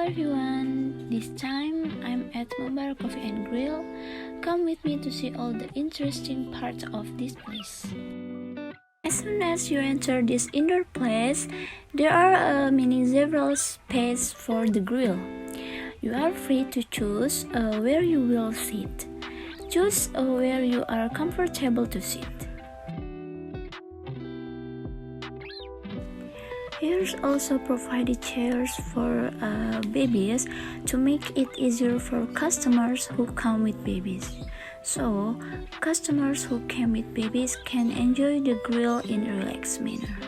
everyone, this time I'm at Membara Coffee and Grill. Come with me to see all the interesting parts of this place. As soon as you enter this indoor place, there are many several spaces for the grill. You are free to choose where you will sit. Choose where you are comfortable to sit. Here's also provided chairs for babies to make it easier for customers who come with babies. So, customers who came with babies can enjoy the grill in a relaxed manner.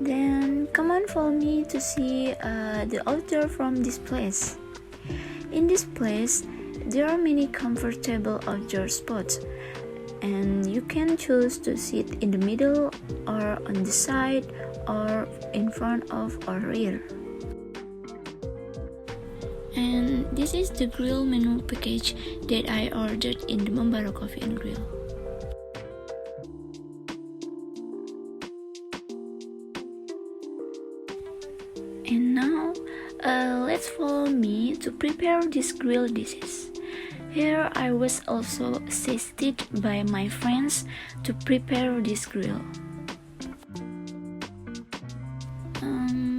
Then come on, follow me to see the outdoor from this place. In this place, there are many comfortable outdoor spots, and you can choose to sit in the middle or on the side or in front of or rear. And this is the grill menu package that I ordered in the Membara Coffee and Grill. And now, let's follow me to prepare these grill dishes. Here I was also assisted by my friends to prepare this grill.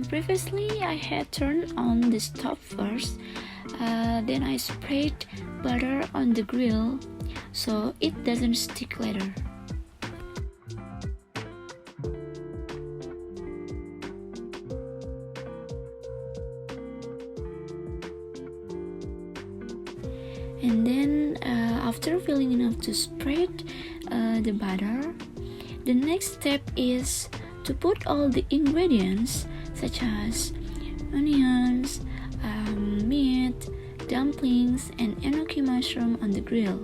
Previously, I had turned on the stove first, then I sprayed butter on the grill so it doesn't stick later. And then after filling enough to spread the butter, the next step is to put all the ingredients such as onions, meat, dumplings, and enoki mushroom on the grill.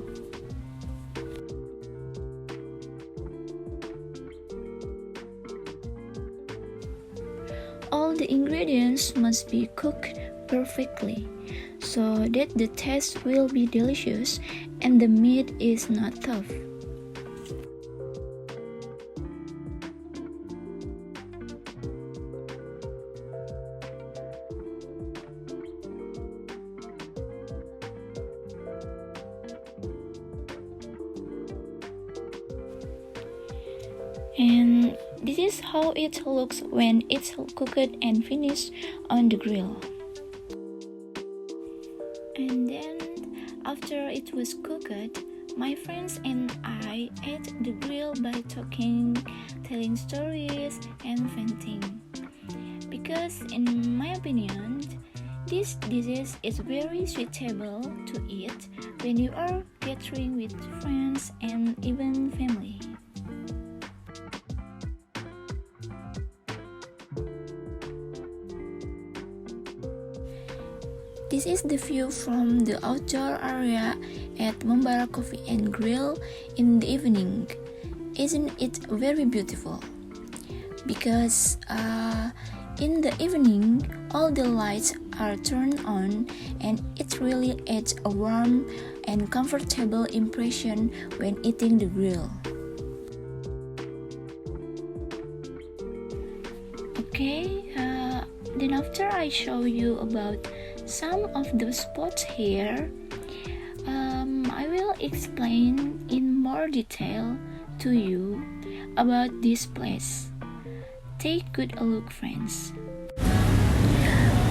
All the ingredients must be cooked perfectly, so that the taste will be delicious and the meat is not tough. And this is how it looks when it's cooked and finished on the grill. And then, after it was cooked, my friends and I ate the grill by talking, telling stories, and venting. Because in my opinion, this dish is very suitable to eat when you are gathering with friends and even family. This is the view from the outdoor area at Membara Coffee and Grill in the evening. Isn't it very beautiful? Because in the evening, all the lights are turned on and it really adds a warm and comfortable impression when eating the grill. Okay, then after I show you about some of the spots here, I will explain in more detail to you about this place. Take good a look, friends.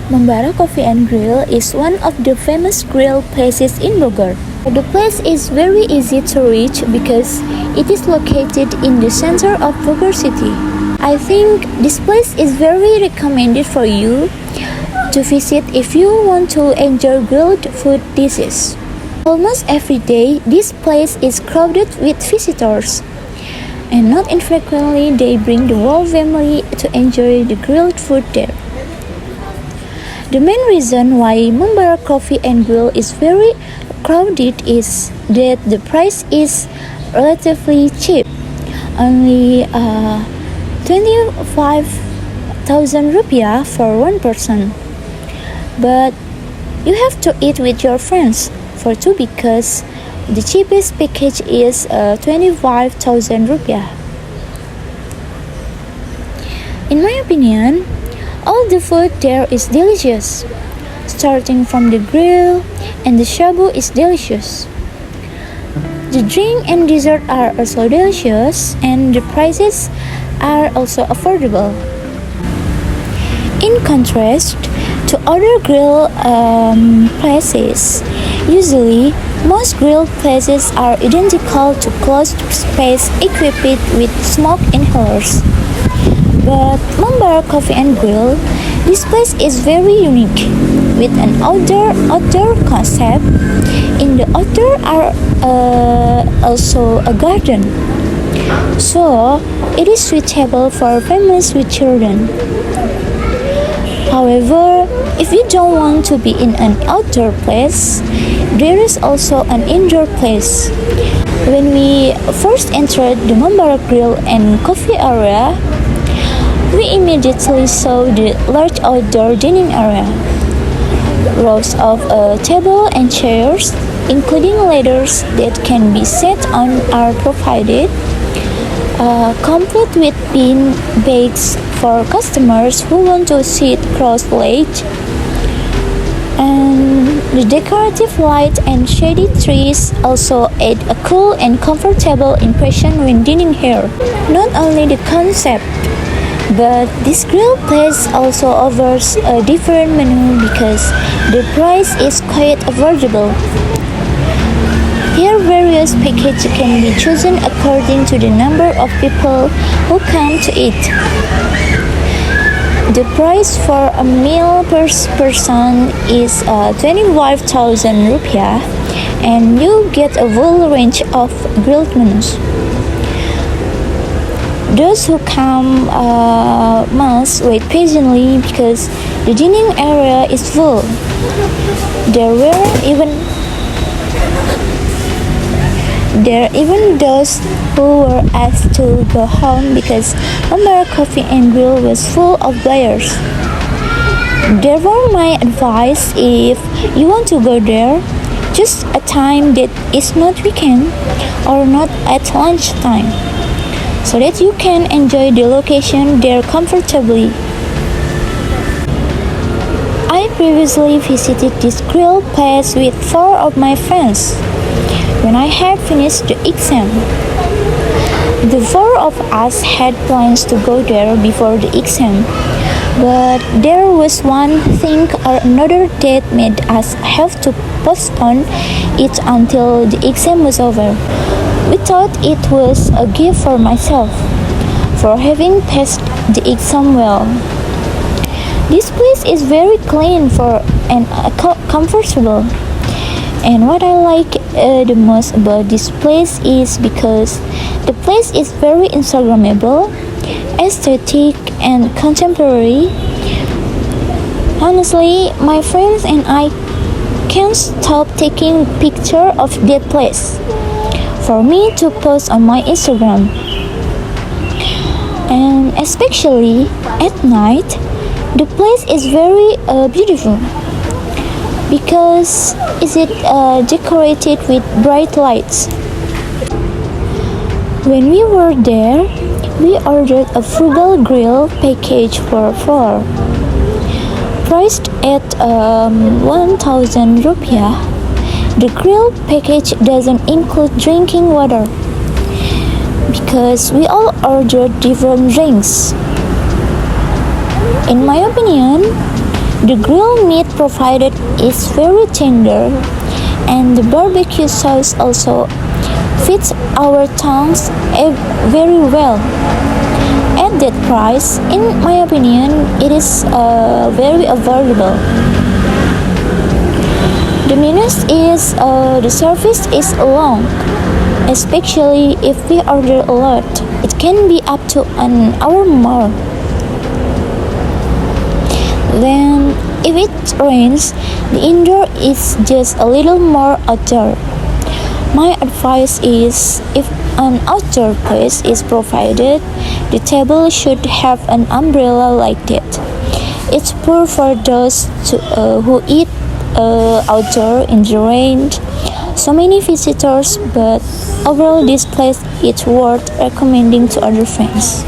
Membara Coffee and Grill is one of the famous grill places in Bogor. The place is very easy to reach because it is located in the center of Bogor city. I think this place is very recommended for you to visit if you want to enjoy grilled food dishes. Almost every day, this place is crowded with visitors, and not infrequently they bring the whole family to enjoy the grilled food there. The main reason why Membara Coffee and Grill is very crowded is that the price is relatively cheap, only 25,000 rupiah for one person. But you have to eat with your friends, for two because the cheapest package is 25,000 rupiah. In my opinion, all the food there is delicious. Starting from the grill and the shabu is delicious. The drink and dessert are also delicious and the prices are also affordable. In contrast to other grill places, usually most grill places are identical to closed space equipped with smoke inhalers. But Membara Coffee and Grill, this place is very unique with an outdoor concept. In the outdoor are also a garden, so it is suitable for families with children. However, if you don't want to be in an outdoor place, there is also an indoor place. When we first entered the Membara Grill and Coffee area, we immediately saw the large outdoor dining area. Rows of table and chairs, including ladders that can be sat on, are provided, complete with bean bags for customers who want to sit cross-legged. And the decorative light and shady trees also add a cool and comfortable impression when dining here. Not only the concept, but this grill place also offers a different menu because the price is quite affordable. Here various packages can be chosen according to the number of people who come to eat. The price for a meal per person is 25,000 rupiah and you get a full range of grilled menus. Those who come must wait patiently because the dining area is full. There are even those who were asked to go home because Membara Coffee and Grill was full of buyers. Therefore, my advice, if you want to go there, choose a time that is not weekend or not at lunchtime, so that you can enjoy the location there comfortably. I previously visited this grill place with 4 of my friends when I had finished the exam. The 4 of us had plans to go there before the exam, but there was one thing or another that made us have to postpone it until the exam was over. We thought it was a gift for myself for having passed the exam well. This place is very clean and comfortable. And what I like the most about this place is because the place is very Instagrammable, aesthetic, and contemporary. Honestly, my friends and I can't stop taking pictures of that place for me to post on my Instagram. And especially at night, the place is very beautiful because it is decorated with bright lights. When we were there, we ordered a frugal grill package for 4, priced at 1,000 rupiah. The grill package doesn't include drinking water because we all ordered different drinks. In my opinion, the grilled meat provided is very tender and the barbecue sauce also fits our tongues very well. At that price, in my opinion, it is very affordable. The the service is long, especially if we order a lot. It can be up to an hour more. Then, if it rains, the indoor is just a little more outdoor. My advice is, if an outdoor place is provided, the table should have an umbrella like that. It's poor for those who eat outdoor in the rain so many visitors, but overall this place is worth recommending to other friends.